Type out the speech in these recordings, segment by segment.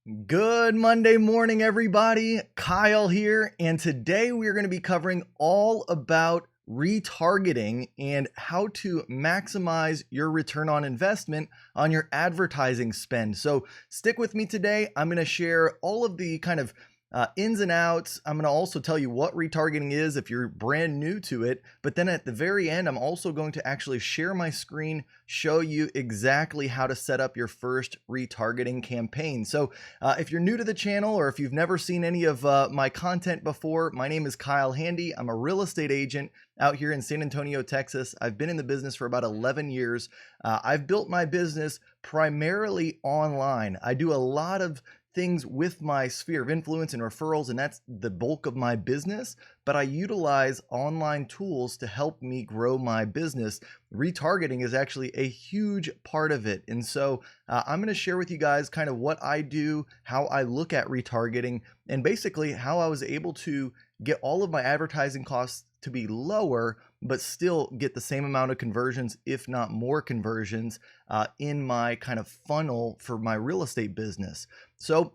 Good Monday morning, everybody. Kyle here, and today we are going to be covering all about retargeting and how to maximize your return on investment on your advertising spend. So stick with me today. I'm going to share all of the kind of ins and outs. I'm going to also tell you what retargeting is if you're brand new to it. But then at the very end, I'm also going to actually share my screen, show you exactly how to set up your first retargeting campaign. So if you're new to the channel or if you've never seen any of my content before, my name is Kyle Handy. I'm a real estate agent out here in San Antonio, Texas. I've been in the business for about 11 years. I've built my business primarily online. I do a lot of things with my sphere of influence and referrals, and that's the bulk of my business, but I utilize online tools to help me grow my business. Retargeting is actually a huge part of it. And so I'm going to share with you guys kind of what I do, how I look at retargeting, and basically how I was able to get all of my advertising costs to be lower, but still get the same amount of conversions, if not more conversions, in my kind of funnel for my real estate business. So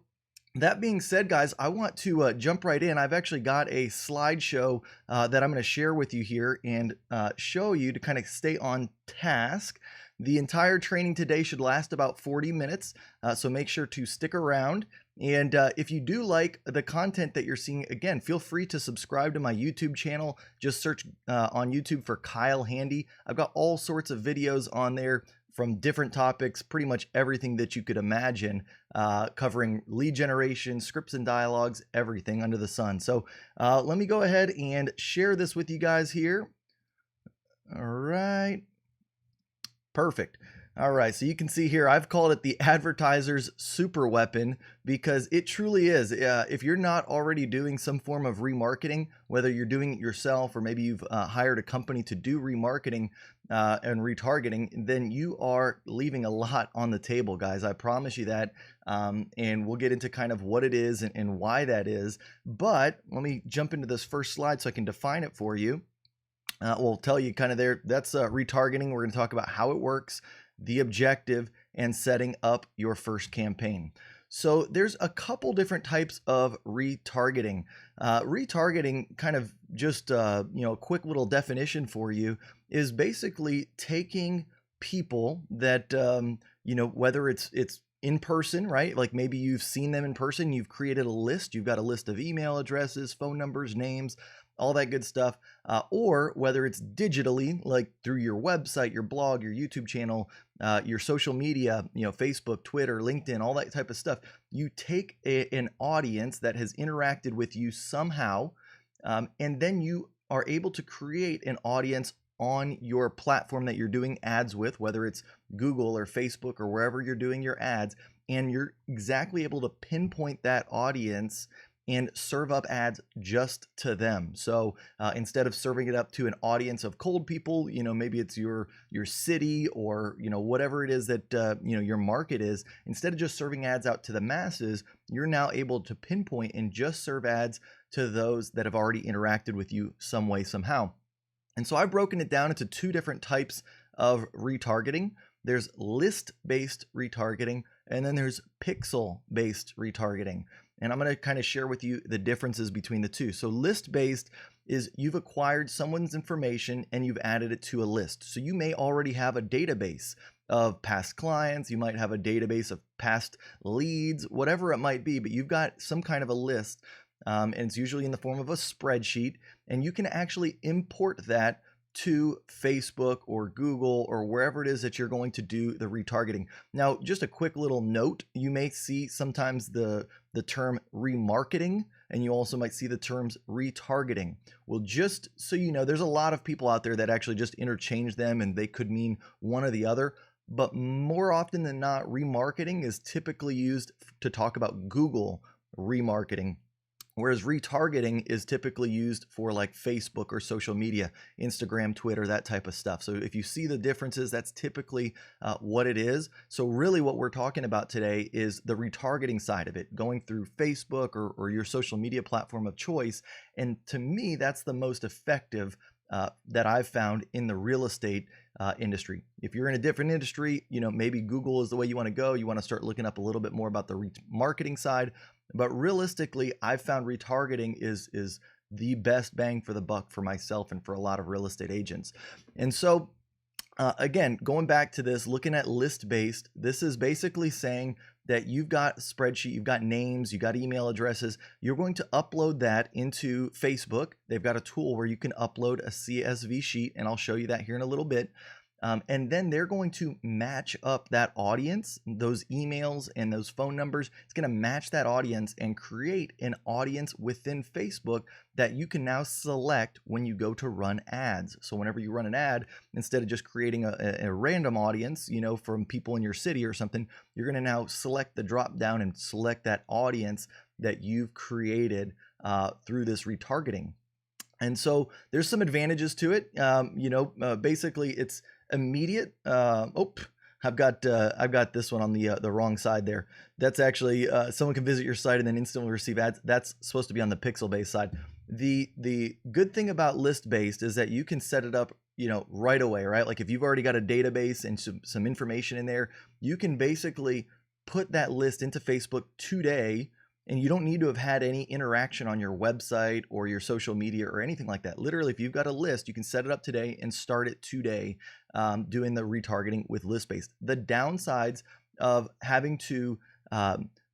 that being said, guys, I want to jump right in. I've actually got a slideshow that I'm going to share with you here and show you to kind of stay on task. The entire training today should last about 40 minutes, so make sure to stick around. And if you do like the content that you're seeing, again, feel free to subscribe to my YouTube channel. Just search on YouTube for Kyle Handy. I've got all sorts of videos on there from different topics, pretty much everything that you could imagine, covering lead generation, scripts and dialogues, everything under the sun. So let me go ahead and share this with you guys here. All right. Perfect. All right, so you can see here, I've called it the advertiser's super weapon because it truly is. If you're not already doing some form of remarketing, whether you're doing it yourself or maybe you've hired a company to do remarketing and retargeting, then you are leaving a lot on the table, guys. I promise you that. And we'll get into kind of what it is and why that is. But let me jump into this first slide so I can define it for you. We'll tell you kind of there, that's retargeting. We're going to talk about how it works, the objective, and setting up your first campaign. So there's a couple different types of retargeting. Retargeting, kind of just a quick little definition for you, is basically taking people that whether it's in person, right? Like maybe you've seen them in person, you've created a list, you've got a list of email addresses, phone numbers, names, all that good stuff, or whether it's digitally, like through your website, your blog, your YouTube channel, your social media, Facebook, Twitter, LinkedIn, all that type of stuff. You take an audience that has interacted with you somehow, and then you are able to create an audience on your platform that you're doing ads with, whether it's Google or Facebook or wherever you're doing your ads, and you're exactly able to pinpoint that audience and serve up ads just to them. So instead of serving it up to an audience of cold people, maybe it's your city or whatever it is that your market is, instead of just serving ads out to the masses, you're now able to pinpoint and just serve ads to those that have already interacted with you some way, somehow. And so I've broken it down into two different types of retargeting. There's list-based retargeting, and then there's pixel-based retargeting. And I'm going to kind of share with you the differences between the two. So list-based is you've acquired someone's information and you've added it to a list. So you may already have a database of past clients. You might have a database of past leads, whatever it might be, but you've got some kind of a list, and it's usually in the form of a spreadsheet, and you can actually import that to Facebook or Google or wherever it is that you're going to do the retargeting. Now, just a quick little note, you may see sometimes the term remarketing, and you also might see the terms retargeting. Well, just so you know, there's a lot of people out there that actually just interchange them and they could mean one or the other. But more often than not, remarketing is typically used to talk about Google remarketing, whereas retargeting is typically used for like Facebook or social media, Instagram, Twitter, that type of stuff. So if you see the differences, that's typically what it is. So really what we're talking about today is the retargeting side of it, going through Facebook or your social media platform of choice. And to me, that's the most effective that I've found in the real estate industry. If you're in a different industry, maybe Google is the way you want to go. You want to start looking up a little bit more about the marketing side. But realistically, I've found retargeting is the best bang for the buck for myself and for a lot of real estate agents. And so again, going back to this, looking at list-based, this is basically saying that you've got a spreadsheet, you've got names, you've got email addresses. You're going to upload that into Facebook. They've got a tool where you can upload a CSV sheet, and I'll show you that here in a little bit. And then they're going to match up that audience, those emails and those phone numbers. It's going to match that audience and create an audience within Facebook that you can now select when you go to run ads. So whenever you run an ad, instead of just creating a random audience, from people in your city or something, you're going to now select the drop down and select that audience that you've created through this retargeting. And so there's some advantages to it. Basically it's immediate. I've got this one on the wrong side there. That's actually someone can visit your site and then instantly receive ads. That's supposed to be on the pixel-based side. The good thing about list-based is that you can set it up, right away, right? Like if you've already got a database and some information in there, you can basically put that list into Facebook today. And you don't need to have had any interaction on your website or your social media or anything like that. Literally, if you've got a list, you can set it up today and start it today doing the retargeting with list-based. The downsides of having to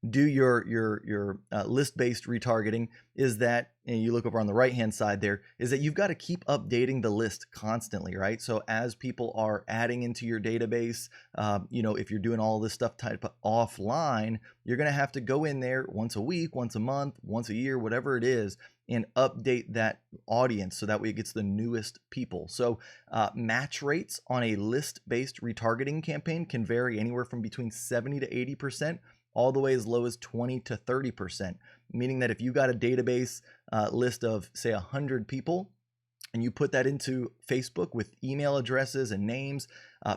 do your list-based retargeting is that, and you look over on the right-hand side there, is that you've got to keep updating the list constantly, right? So as people are adding into your database, if you're doing all this stuff type of offline, you're going to have to go in there once a week, once a month, once a year, whatever it is, and update that audience so that way it gets the newest people. So match rates on a list-based retargeting campaign can vary anywhere from between 70 to 80%, all the way as low as 20 to 30%, meaning that if you got a database list of say 100 people and you put that into Facebook with email addresses and names,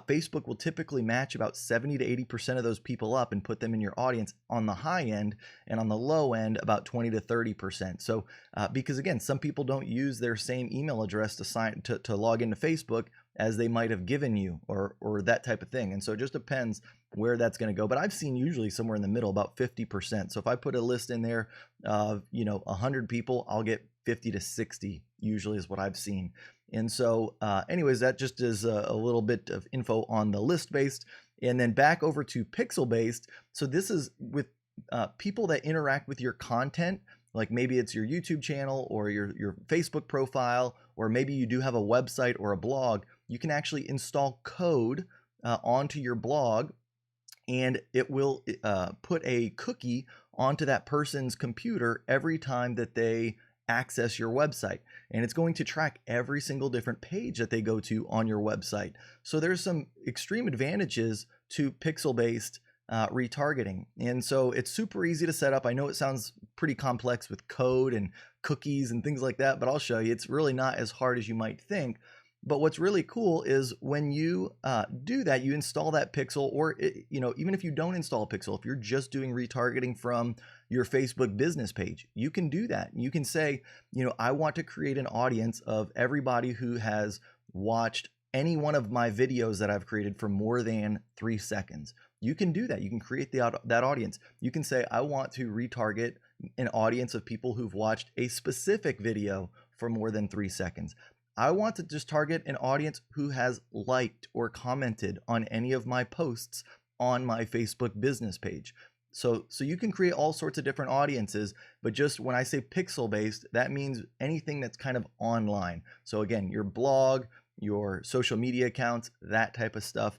Facebook will typically match about 70 to 80% of those people up and put them in your audience on the high end, and on the low end about 20 to 30%. So because again, some people don't use their same email address to log into Facebook as they might have given you or that type of thing. And so it just depends where that's going to go. But I've seen usually somewhere in the middle, about 50%. So if I put a list in there of 100 people, I'll get 50 to 60 usually is what I've seen. And so anyways, that just is a little bit of info on the list-based. And then back over to pixel-based. So this is with people that interact with your content, like maybe it's your YouTube channel or your Facebook profile, or maybe you do have a website or a blog. You can actually install code onto your blog, and it will put a cookie onto that person's computer every time that they access your website, and it's going to track every single different page that they go to on your website. So there's some extreme advantages to pixel-based retargeting, and so it's super easy to set up. I know it sounds pretty complex with code and cookies and things like that, but I'll show you. It's really not as hard as you might think. But what's really cool is when you do that, you install that pixel, or even if you don't install a pixel, if you're just doing retargeting from your Facebook business page, you can do that. You can say, I want to create an audience of everybody who has watched any one of my videos that I've created for more than 3 seconds. You can do that. You can create that audience. You can say, I want to retarget an audience of people who've watched a specific video for more than 3 seconds. I want to just target an audience who has liked or commented on any of my posts on my Facebook business page. So you can create all sorts of different audiences, but just when I say pixel-based, that means anything that's kind of online. So again, your blog, your social media accounts, that type of stuff.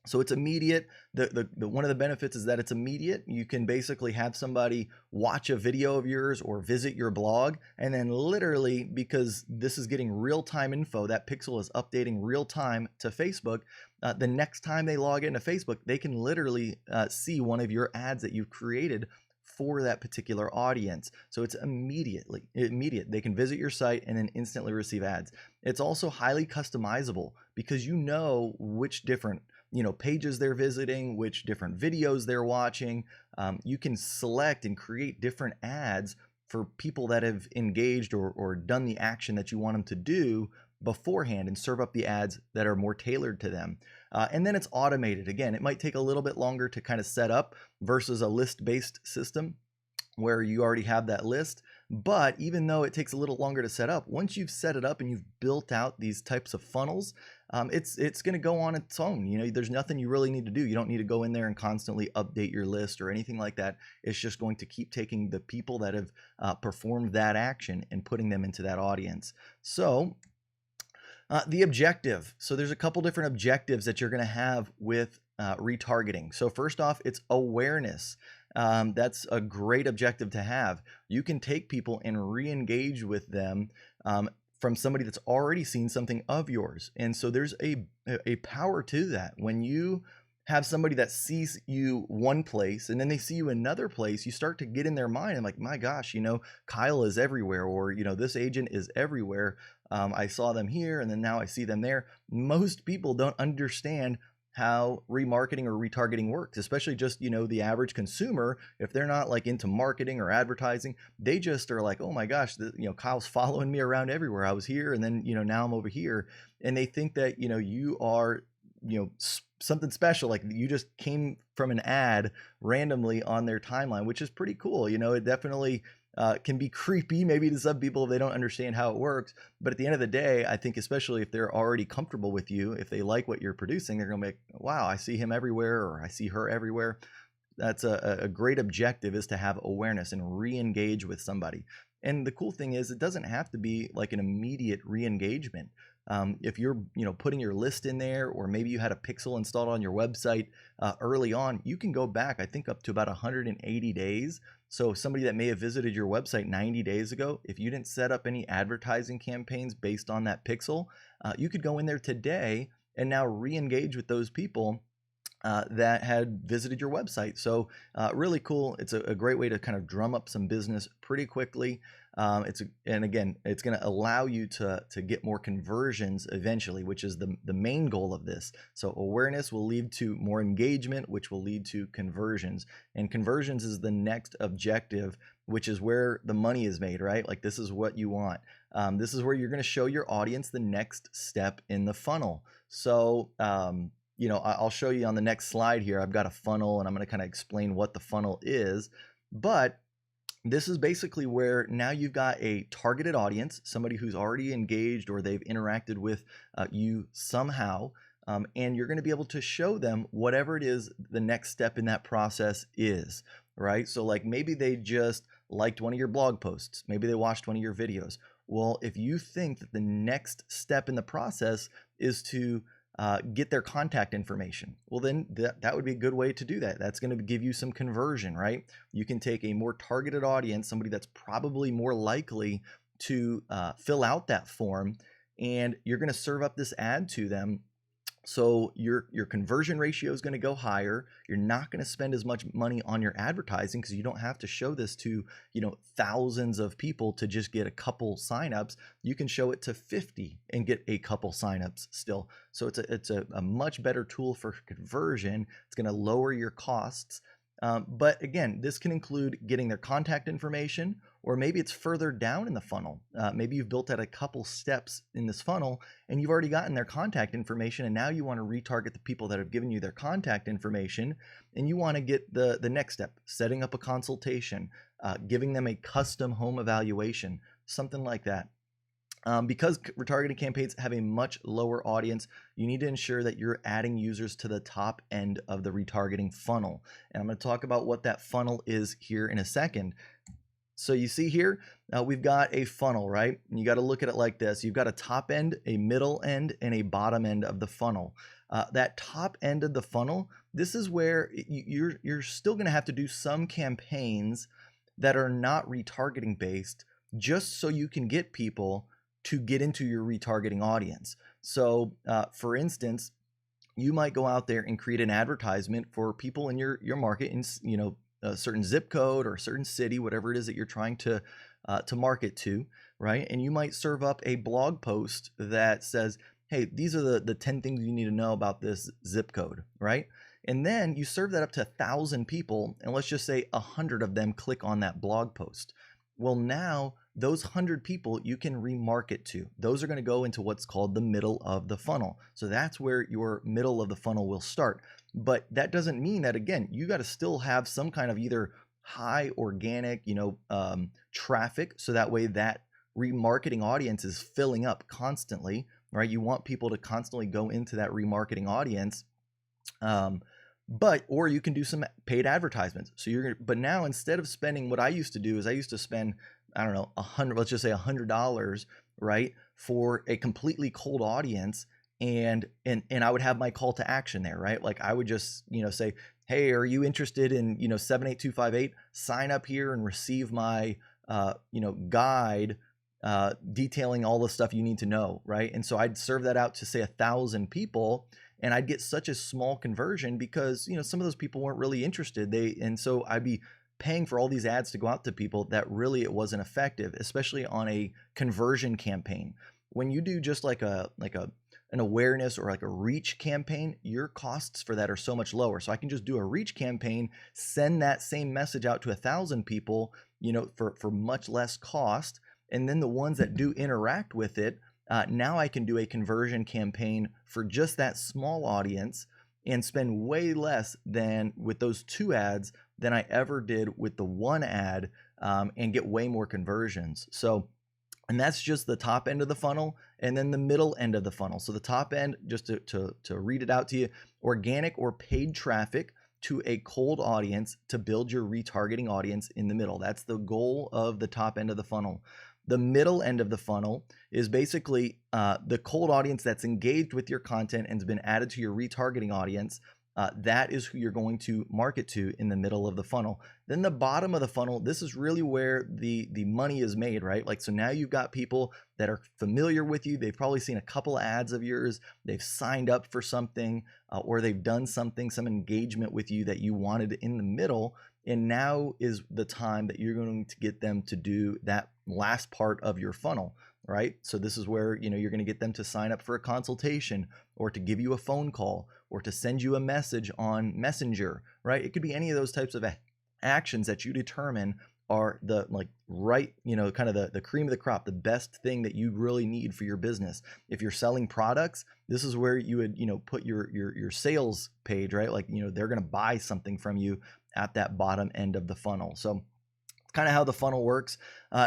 So it's immediate. The one of the benefits is that it's immediate. You can basically have somebody watch a video of yours or visit your blog, and then literally, because this is getting real-time info, that pixel is updating real time to Facebook. The next time they log into Facebook, they can literally see one of your ads that you've created for that particular audience. So it's immediate. They can visit your site and then instantly receive ads. It's also highly customizable because you know which different pages they're visiting, which different videos they're watching. You can select and create different ads for people that have engaged or done the action that you want them to do beforehand and serve up the ads that are more tailored to them. And then it's automated. Again, it might take a little bit longer to kind of set up versus a list-based system where you already have that list. But even though it takes a little longer to set up, once you've set it up and you've built out these types of funnels, it's going to go on its own. You know, there's nothing you really need to do. You don't need to go in there and constantly update your list or anything like that. It's just going to keep taking the people that have performed that action and putting them into that audience. So the objective. So there's a couple different objectives that you're going to have with retargeting. So first off, it's awareness. That's a great objective to have. You can take people and re-engage with them from somebody that's already seen something of yours. And so there's a power to that. When you have somebody that sees you one place and then they see you another place, you start to get in their mind and like, my gosh, you know, Kyle is everywhere, or, you know, this agent is everywhere. I saw them here and then now I see them there. Most people don't understand how remarketing or retargeting works, especially just, you know, the average consumer. If they're not like into marketing or advertising, they just are like, oh my gosh, you know, Kyle's following me around everywhere. I was here and then, you know, now I'm over here. And they think that, you know, you are, you know, something special, like you just came from an ad randomly on their timeline, which is pretty cool. You know, it definitely can be creepy maybe to some people if they don't understand how it works. But at the end of the day, I think especially if they're already comfortable with you, if they like what you're producing, they're going to be like, wow, I see him everywhere, or I see her everywhere. That's a great objective, is to have awareness and re-engage with somebody. And the cool thing is, it doesn't have to be like an immediate re-engagement. If you're, you know, putting your list in there, or maybe you had a pixel installed on your website early on, you can go back, I think, up to about 180 days. So somebody that may have visited your website 90 days ago, if you didn't set up any advertising campaigns based on that pixel, you could go in there today and now re-engage with those people that had visited your website. So really cool. It's a great way to kind of drum up some business pretty quickly. And again, it's going to allow you to get more conversions eventually, which is the main goal of this. So awareness will lead to more engagement, which will lead to conversions. And conversions is the next objective, which is where the money is made, right? Like, this is what you want. This is where you're going to show your audience the next step in the funnel. So, you know, I'll show you on the next slide here. I've got a funnel and I'm going to kind of explain what the funnel is. But this is basically where now you've got a targeted audience, somebody who's already engaged or they've interacted with you somehow, and you're going to be able to show them whatever it is the next step in that process is, right? So like maybe they just liked one of your blog posts, maybe they watched one of your videos. Well, if you think that the next step in the process is to get their contact information, well, then that would be a good way to do that. That's going to give you some conversion, right? You can take a more targeted audience, somebody that's probably more likely to fill out that form, and you're going to serve up this ad to them. So your conversion ratio is going to go higher. You're not going to spend as much money on your advertising because you don't have to show this to, you know, thousands of people to just get a couple signups. You can show it to 50 and get a couple signups still. So it's a much better tool for conversion. It's going to lower your costs. But again, this can include getting their contact information, or maybe it's further down in the funnel. Maybe you've built out a couple steps in this funnel and you've already gotten their contact information, and now you want to retarget the people that have given you their contact information, and you want to get the next step, setting up a consultation, giving them a custom home evaluation, something like that. Because retargeting campaigns have a much lower audience, you need to ensure that you're adding users to the top end of the retargeting funnel. And I'm going to talk about what that funnel is here in a second. So you see here, we've got a funnel, right? And you got to look at it like this. You've got a top end, a middle end, and a bottom end of the funnel. That top end of the funnel, this is where you're still going to have to do some campaigns that are not retargeting based, just so you can get people to get into your retargeting audience. So for instance, you might go out there and create an advertisement for people in your market, in, you know, a certain zip code or a certain city, whatever it is that you're trying to market to, right? And you might serve up a blog post that says, hey, these are the 10 things you need to know about this zip code, right? And then you serve that up to 1,000 people, and let's just say 100 of them click on that blog post. Well, now those 100 people you can remarket to. Those are going to go into what's called the middle of the funnel. So that's where your middle of the funnel will start. But that doesn't mean that, again, you got to still have some kind of either high organic, traffic. So that way that remarketing audience is filling up constantly, right? You want people to constantly go into that remarketing audience. Or you can do some paid advertisements. So but now instead of spending, what I used to do is I used to spend, I don't know, let's just say $100, right, for a completely cold audience. And I would have my call to action there, right? Like I would just, say, hey, are you interested in, 78258? Sign up here and receive my, guide detailing all the stuff you need to know, right? And so I'd serve that out to say 1,000 people, and I'd get such a small conversion because, some of those people weren't really interested. And so I'd be paying for all these ads to go out to people that really it wasn't effective, especially on a conversion campaign. When you do just like an awareness or like a reach campaign, your costs for that are so much lower. So I can just do a reach campaign, send that same message out to 1,000 people, for much less cost. And then the ones that do interact with it, now I can do a conversion campaign for just that small audience and spend way less than with those 2 ads than I ever did with the 1 ad, and get way more conversions. And that's just the top end of the funnel, and then the middle end of the funnel. So the top end, just to read it out to you, organic or paid traffic to a cold audience to build your retargeting audience in the middle. That's the goal of the top end of the funnel. The middle end of the funnel is basically the cold audience that's engaged with your content and has been added to your retargeting audience. That is who you're going to market to in the middle of the funnel. Then the bottom of the funnel, this is really where the money is made, right? Like, so now you've got people that are familiar with you. They've probably seen a couple ads of yours. They've signed up for something, or they've done something, some engagement with you that you wanted in the middle. And now is the time that you're going to get them to do that last part of your funnel, right? So this is where, you're going to get them to sign up for a consultation, or to give you a phone call, or to send you a message on Messenger, right? It could be any of those types of actions that you determine are the right, kind of the cream of the crop, the best thing that you really need for your business. If you're selling products, this is where you would, put your sales page, right? Like, they're going to buy something from you at that bottom end of the funnel. So kind of how the funnel works.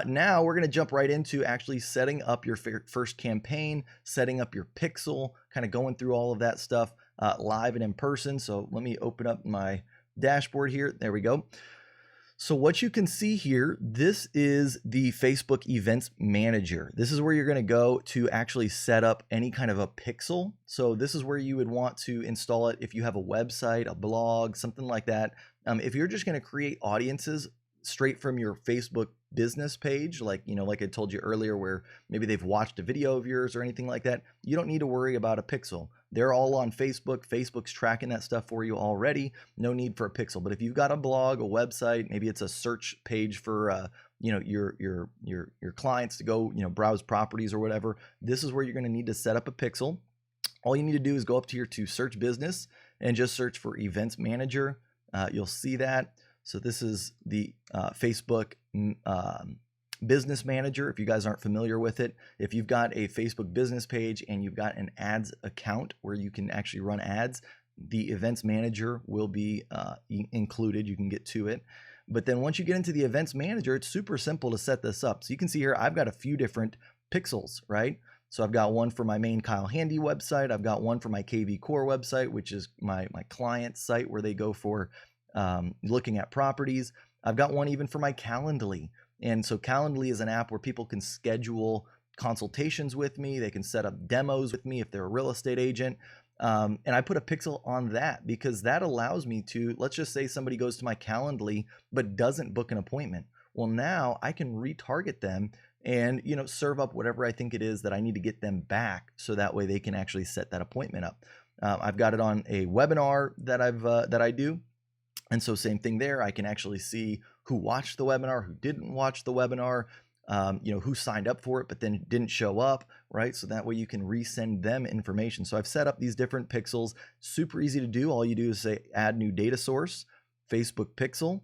Now we're going to jump right into actually setting up your first campaign, setting up your pixel, kind of going through all of that stuff live and in person. So let me open up my dashboard here. There we go. So what you can see here, this is the Facebook Events Manager. This is where you're going to go to actually set up any kind of a pixel. So this is where you would want to install it if you have a website, a blog, something like that. If you're just going to create audiences straight from your Facebook business page, like I told you earlier, where maybe they've watched a video of yours or anything like that, you don't need to worry about a pixel. They're all on Facebook. Facebook's tracking that stuff for you already. No need for a pixel. But if you've got a blog, a website, maybe it's a search page for your clients to go browse properties or whatever, this is where you're going to need to set up a pixel. All you need to do is go up here to search business and just search for Events Manager. You'll see that. So this is the Facebook Business Manager. If you guys aren't familiar with it, if you've got a Facebook business page and you've got an ads account where you can actually run ads, the Events Manager will be included. You can get to it. But then once you get into the Events Manager, it's super simple to set this up. So you can see here, I've got a few different pixels, right? So I've got one for my main Kyle Handy website. I've got one for my KV Core website, which is my client site where they go for looking at properties. I've got one even for my Calendly. And so Calendly is an app where people can schedule consultations with me. They can set up demos with me if they're a real estate agent. And I put a pixel on that because that allows me to, let's just say somebody goes to my Calendly but doesn't book an appointment. Well, now I can retarget them and serve up whatever I think it is that I need to get them back, so that way they can actually set that appointment up. I've got it on a webinar that I do. And so same thing there. I can actually see who watched the webinar, who didn't watch the webinar, who signed up for it but then didn't show up, right? So that way you can resend them information. So I've set up these different pixels. Super easy to do. All you do is say add new data source, Facebook pixel.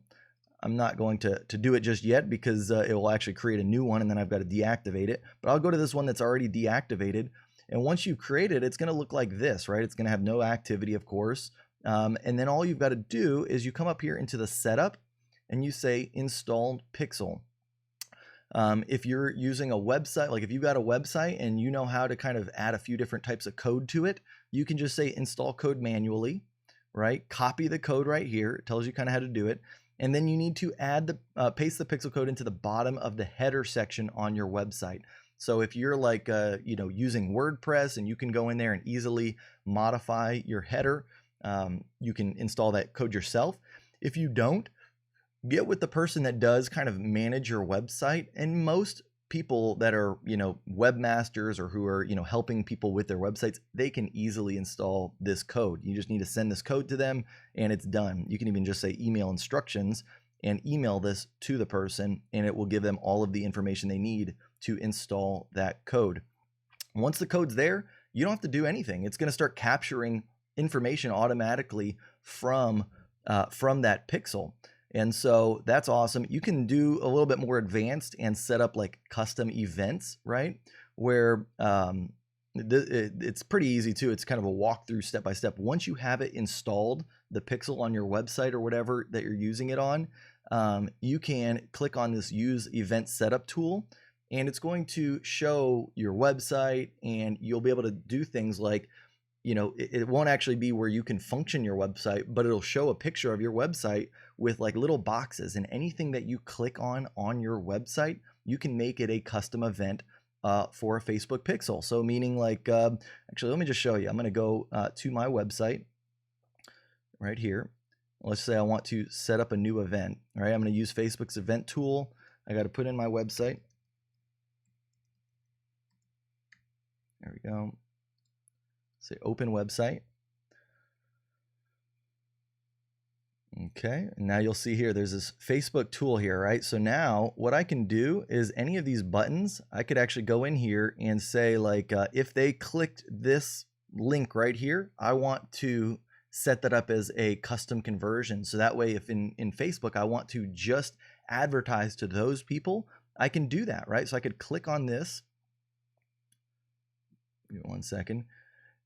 I'm not going to do it just yet because it will actually create a new one and then I've got to deactivate it. But I'll go to this one that's already deactivated. And once you've created it, it's going to look like this, right? It's going to have no activity, of course. And then all you've got to do is you come up here into the setup and you say install pixel. If you're using a website, like if you've got a website and you know how to kind of add a few different types of code to it, you can just say install code manually, right? Copy the code right here. It tells you kind of how to do it. And then you need to add the paste the pixel code into the bottom of the header section on your website. So if you're like using WordPress and you can go in there and easily modify your header, you can install that code yourself. If you don't, get with the person that does kind of manage your website. And most people that are webmasters or who are helping people with their websites, they can easily install this code. You just need to send this code to them and it's done. You can even just say email instructions and email this to the person, and it will give them all of the information they need to install that code. Once the code's there, you don't have to do anything. It's going to start capturing information automatically from that pixel. And so that's awesome. You can do a little bit more advanced and set up like custom events, right? Where it's pretty easy too. It's kind of a walkthrough step by step. Once you have it installed, the pixel on your website or whatever that you're using it on, you can click on this use event setup tool, and it's going to show your website, and you'll be able to do things like, it won't actually be where you can function your website, but it'll show a picture of your website with like little boxes, and anything that you click on your website, you can make it a custom event for a Facebook pixel. So meaning like, actually, let me just show you. I'm going to go to my website right here. Let's say I want to set up a new event. All right, I'm going to use Facebook's event tool. I got to put in my website. There we go. Say open website. Okay, and now you'll see here, there's this Facebook tool here, right? So now what I can do is any of these buttons, I could actually go in here and say like, if they clicked this link right here, I want to set that up as a custom conversion. So that way, if in Facebook, I want to just advertise to those people, I can do that, right? So I could click on this. Give me 1 second.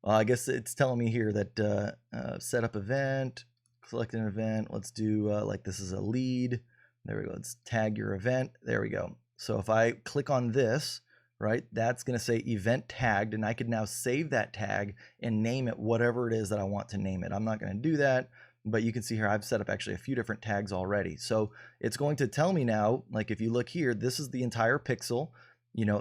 I guess it's telling me here that set up event, select an event. Let's do like this is a lead. There we go. Let's tag your event. There we go. So if I click on this, right, that's going to say event tagged, and I could now save that tag and name it whatever it is that I want to name it. I'm not going to do that, but you can see here I've set up actually a few different tags already. So it's going to tell me now, like if you look here, this is the entire pixel.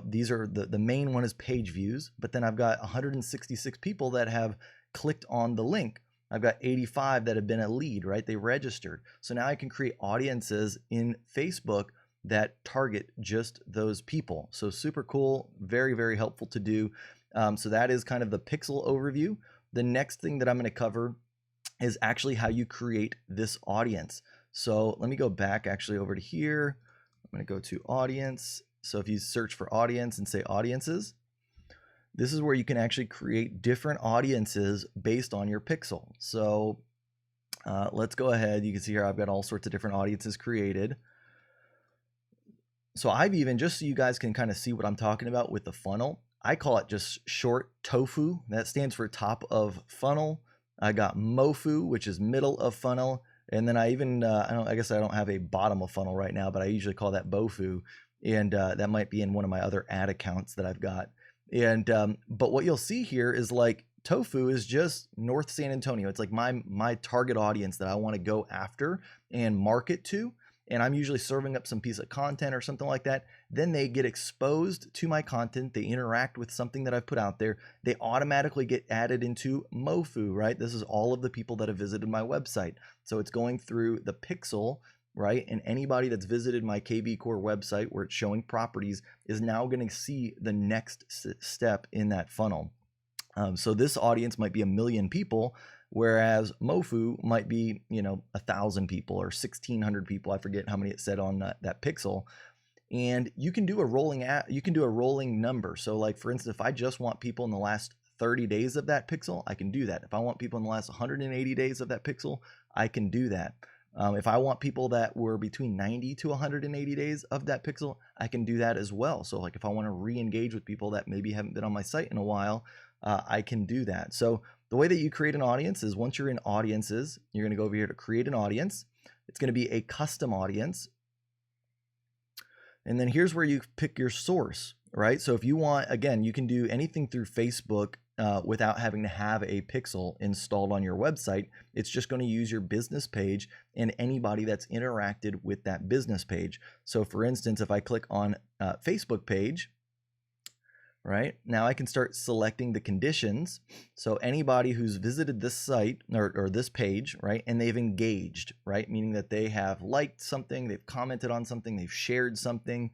These are the main one is page views, but then I've got 166 people that have clicked on the link. I've got 85 that have been a lead, right? They registered. So now I can create audiences in Facebook that target just those people. So super cool, very, very helpful to do. So that is kind of the pixel overview. The next thing that I'm going to cover is actually how you create this audience. So let me go back actually over to here. I'm going to go to audience. So if you search for audience and say audiences, this is where you can actually create different audiences based on your pixel. So let's go ahead. You can see here I've got all sorts of different audiences created. So I've even, just so you guys can kind of see what I'm talking about with the funnel, I call it just short TOFU. That stands for top of funnel. I got MOFU, which is middle of funnel. And then I even, I guess I don't have a bottom of funnel right now, but I usually call that BOFU. And that might be in one of my other ad accounts that I've got. And but what you'll see here is like TOFU is just North San Antonio. It's like my target audience that I want to go after and market to. And I'm usually serving up some piece of content or something like that. Then they get exposed to my content. They interact with something that I've put out there. They automatically get added into MOFU, right? This is all of the people that have visited my website. So it's going through the pixel, right? And anybody that's visited my KB Core website where it's showing properties is now going to see the next step in that funnel. So this audience might be 1 million people, whereas MOFU might be, 1,000 people or 1,600 people. I forget how many it said on that pixel. And you can do a rolling number. So like, for instance, if I just want people in the last 30 days of that pixel, I can do that. If I want people in the last 180 days of that pixel, I can do that. If I want people that were between 90 to 180 days of that pixel, I can do that as well. So like if I want to re-engage with people that maybe haven't been on my site in a while, I can do that. So the way that you create an audience is once you're in audiences, you're going to go over here to create an audience. It's going to be a custom audience. And then here's where you pick your source, right? So if you want, again, you can do anything through Facebook without having to have a pixel installed on your website. It's just going to use your business page and anybody that's interacted with that business page. So for instance, if I click on Facebook page, right now I can start selecting the conditions. So anybody who's visited this site or this page, right, and they've engaged, right, meaning that they have liked something, they've commented on something, they've shared something.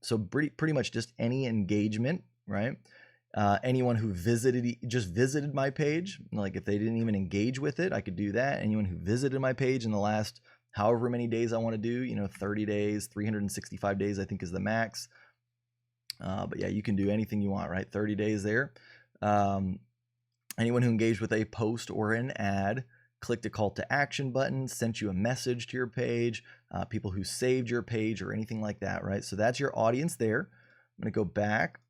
So pretty much just any engagement, right? Anyone who just visited my page, like if they didn't even engage with it, I could do that. Anyone who visited my page in the last however many days I want to do, 30 days, 365 days, I think is the max. But yeah, you can do anything you want, right? 30 days there. Anyone who engaged with a post or an ad, clicked a call to action button, sent you a message to your page, people who saved your page or anything like that, right? So that's your audience there. I'm going to go back.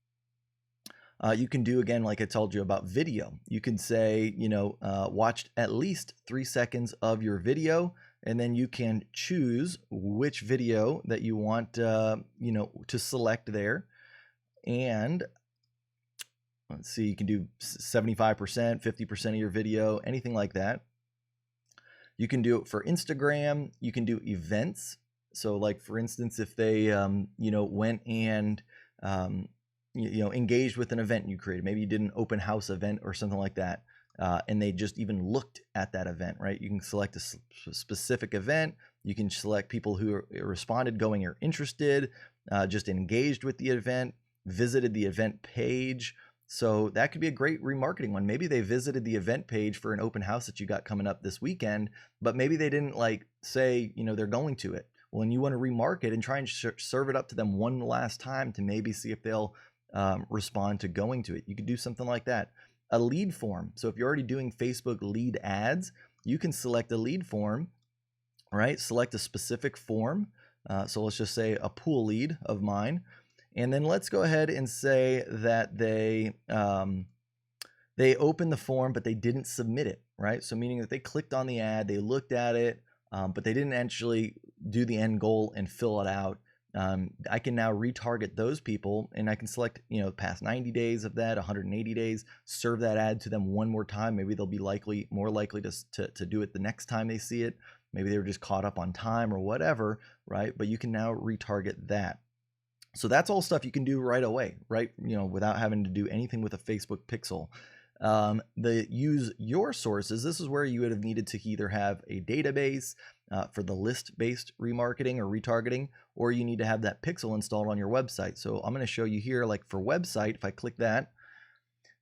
You can do, again, like I told you about video. You can say, watched at least 3 seconds of your video, and then you can choose which video that you want, to select there. And let's see, you can do 75%, 50% of your video, anything like that. You can do it for Instagram. You can do events. So like, for instance, if they, went and, engaged with an event you created, maybe you did an open house event or something like that, and they just even looked at that event, right? You can select a specific event. You can select people who responded, going or interested, just engaged with the event, visited the event page. So that could be a great remarketing one. Maybe they visited the event page for an open house that you got coming up this weekend, but maybe they didn't say, they're going to it. Well, and you want to remarket and try and serve it up to them one last time to maybe see if they'll respond to going to it. You could do something like that. A lead form. So if you're already doing Facebook lead ads, you can select a lead form, right? Select a specific form. So let's just say a pool lead of mine. And then let's go ahead and say that they opened the form, but they didn't submit it, right? So meaning that they clicked on the ad, they looked at it, but they didn't actually do the end goal and fill it out. I can now retarget those people, and I can select, past 90 days of that, 180 days, serve that ad to them one more time. Maybe they'll be more likely to do it the next time they see it. Maybe they were just caught up on time or whatever, right? But you can now retarget that. So that's all stuff you can do right away, right? Without having to do anything with a Facebook pixel. The use your sources, this is where you would have needed to either have a database for the list-based remarketing or retargeting, or you need to have that pixel installed on your website. So I'm going to show you here, like for website, if I click that,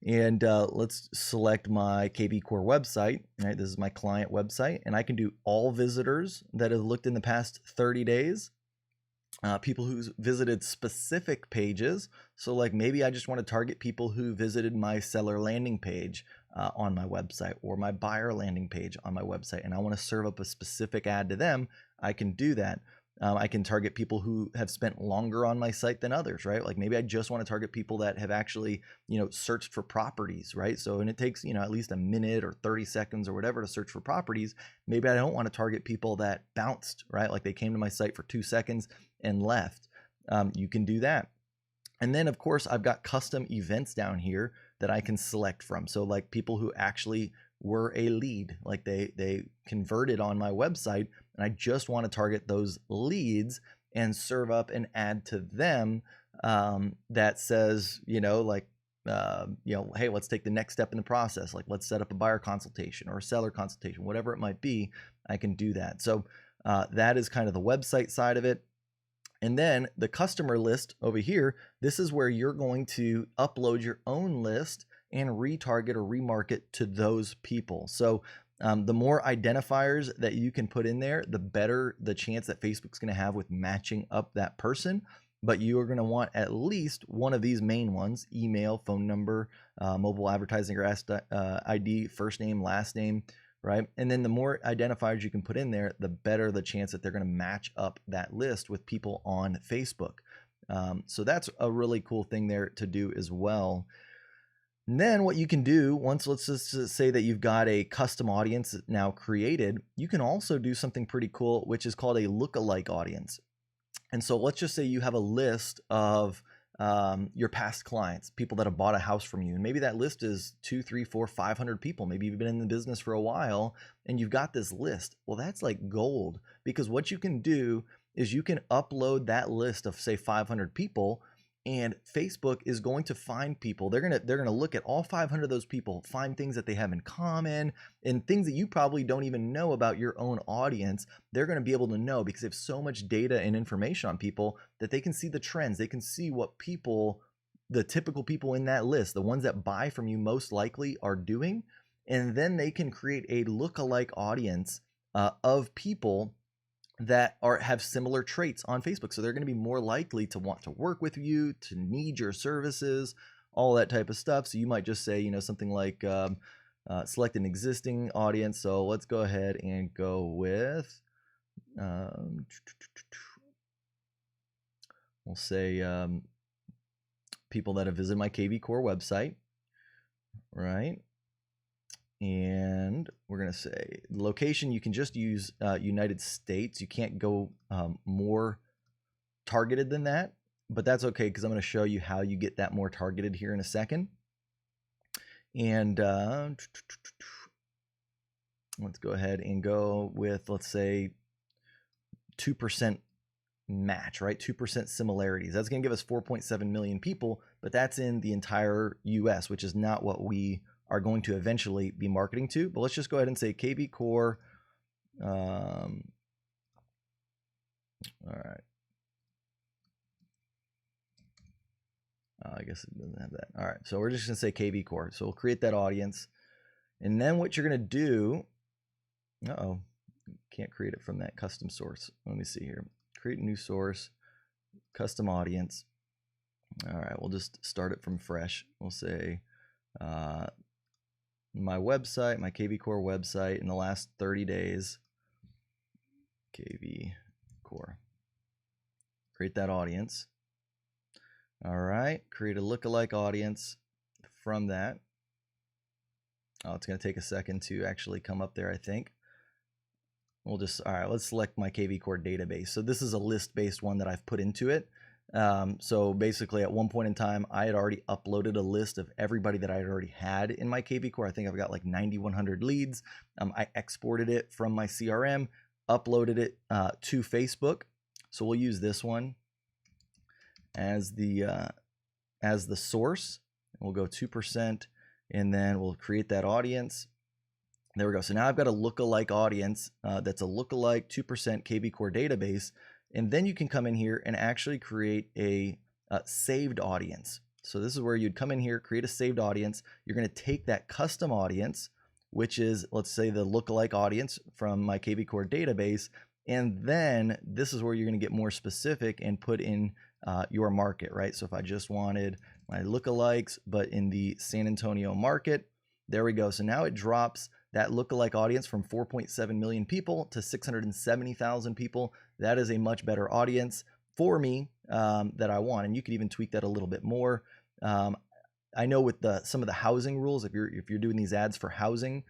and let's select my KB Core website, right? This is my client website, and I can do all visitors that have looked in the past 30 days. People who visited specific pages. So like maybe I just want to target people who visited my seller landing page on my website, or my buyer landing page on my website, and I want to serve up a specific ad to them. I can do that. I can target people who have spent longer on my site than others, right? Like maybe I just want to target people that have actually, searched for properties, right? So, and it takes, at least a minute or 30 seconds or whatever to search for properties. Maybe I don't want to target people that bounced, right? Like they came to my site for 2 seconds and left. You can do that. And then of course I've got custom events down here that I can select from. So like people who actually were a lead, like they converted on my website, and I just want to target those leads and serve up an ad to them that says, hey, let's take the next step in the process. Like let's set up a buyer consultation or a seller consultation, whatever it might be. I can do that. So that is kind of the website side of it. And then the customer list over here, this is where you're going to upload your own list and retarget or remarket to those people. So the more identifiers that you can put in there, the better the chance that Facebook's going to have with matching up that person. But you are going to want at least one of these main ones: email, phone number, mobile advertising or ID, first name, last name, right? And then the more identifiers you can put in there, the better the chance that they're going to match up that list with people on Facebook. So that's a really cool thing there to do as well. And then what you can do once, let's just say that you've got a custom audience now created, you can also do something pretty cool, which is called a lookalike audience. And so let's just say you have a list of your past clients, people that have bought a house from you. And maybe that list is 2, 3, 4, 500 people. Maybe you've been in the business for a while and you've got this list. Well, that's like gold, because what you can do is you can upload that list of, say, 500 people, and Facebook is going to find people. They're gonna look at all 500 of those people, find things that they have in common and things that you probably don't even know about your own audience. They're gonna be able to know because they have so much data and information on people that they can see the trends. They can see what people, the typical people in that list, the ones that buy from you most likely, are doing. And then they can create a lookalike audience of people that have similar traits on Facebook. So they're going to be more likely to want to work with you, to need your services, all that type of stuff. So you might just say, something like select an existing audience. So let's go ahead and go with, we'll say people that have visited my KV Core website, right? And we're going to say location, you can just use United States. You can't go more targeted than that, but that's okay because I'm going to show you how you get that more targeted here in a second. And let's go ahead and go with, let's say, 2% match, right? 2% similarities. That's going to give us 4.7 million people, but that's in the entire US, which is not what we are going to eventually be marketing to. But let's just go ahead and say KV Core. All right. I guess it doesn't have that. All right. So we're just going to say KV Core. So we'll create that audience. And then what you're going to do, can't create it from that custom source. Let me see here. Create a new source, custom audience. All right. We'll just start it from fresh. We'll say, my website, my KV Core website in the last 30 days, KV Core. Create that audience. All right, create a lookalike audience from that. Oh, it's going to take a second to actually come up there, I think. All right, let's select my KV Core database. So this is a list-based one that I've put into it. So basically at one point in time, I had already uploaded a list of everybody that I had already had in my KV Core. I think I've got like 9,100 leads. I exported it from my CRM, uploaded it to Facebook. So we'll use this one as the source. We'll go 2%, and then we'll create that audience. There we go. So now I've got a lookalike audience that's a lookalike 2% KV Core database. And then you can come in here and actually create a saved audience. So this is where you'd come in here, create a saved audience. You're going to take that custom audience, which is, let's say, the lookalike audience from my KV Core database. And then this is where you're going to get more specific and put in your market, right? So if I just wanted my lookalikes, but in the San Antonio market, there we go. So now it drops that lookalike audience from 4.7 million people to 670,000 people. That is a much better audience for me that I want. And you could even tweak that a little bit more. I know with some of the housing rules, if you're doing these ads for housing,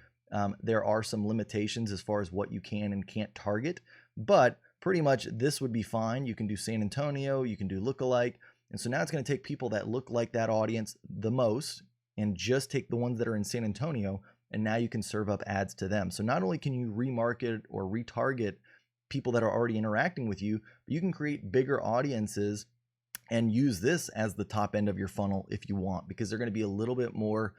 there are some limitations as far as what you can and can't target. But pretty much this would be fine. You can do San Antonio, you can do lookalike. And so now it's going to take people that look like that audience the most and just take the ones that are in San Antonio. And now you can serve up ads to them. So not only can you remarket or retarget people that are already interacting with you, but you can create bigger audiences and use this as the top end of your funnel if you want, because they're going to be a little bit more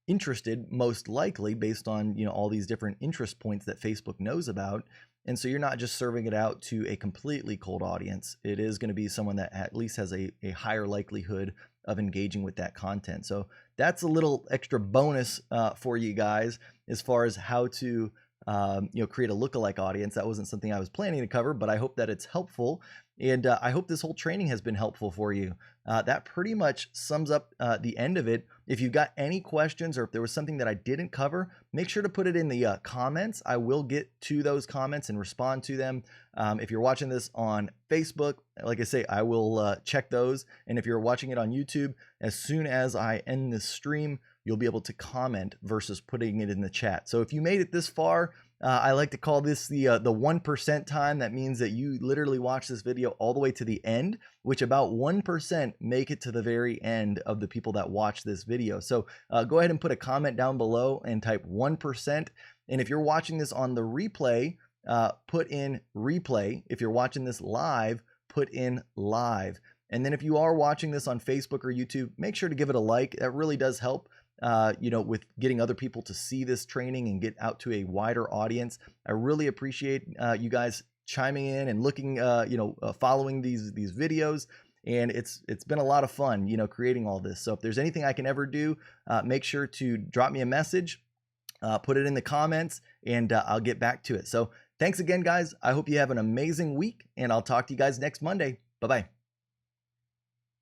interested, most likely, based on all these different interest points that Facebook knows about. And so you're not just serving it out to a completely cold audience. It is going to be someone that at least has a higher likelihood of engaging with that content. So that's a little extra bonus for you guys as far as how to create a lookalike audience. That wasn't something I was planning to cover, but I hope that it's helpful. And I hope this whole training has been helpful for you. that pretty much sums up the end of it. If you've got any questions or if there was something that I didn't cover, make sure to put it in the comments. I will get to those comments and respond to them. If you're watching this on Facebook, like I say, I will check those. And if you're watching it on YouTube, as soon as I end this stream, you'll be able to comment versus putting it in the chat. So if you made it this far, I like to call this the 1% time. That means that you literally watch this video all the way to the end, which about 1% make it to the very end of the people that watch this video. So go ahead and put a comment down below and type 1%. And if you're watching this on the replay, put in replay. If you're watching this live, put in live. And then if you are watching this on Facebook or YouTube, make sure to give it a like. That really does help. With getting other people to see this training and get out to a wider audience. I really appreciate you guys chiming in and looking, following these videos. And it's been a lot of fun, creating all this. So if there's anything I can ever do, make sure to drop me a message, put it in the comments, and I'll get back to it. So thanks again, guys. I hope you have an amazing week, and I'll talk to you guys next Monday. Bye-bye.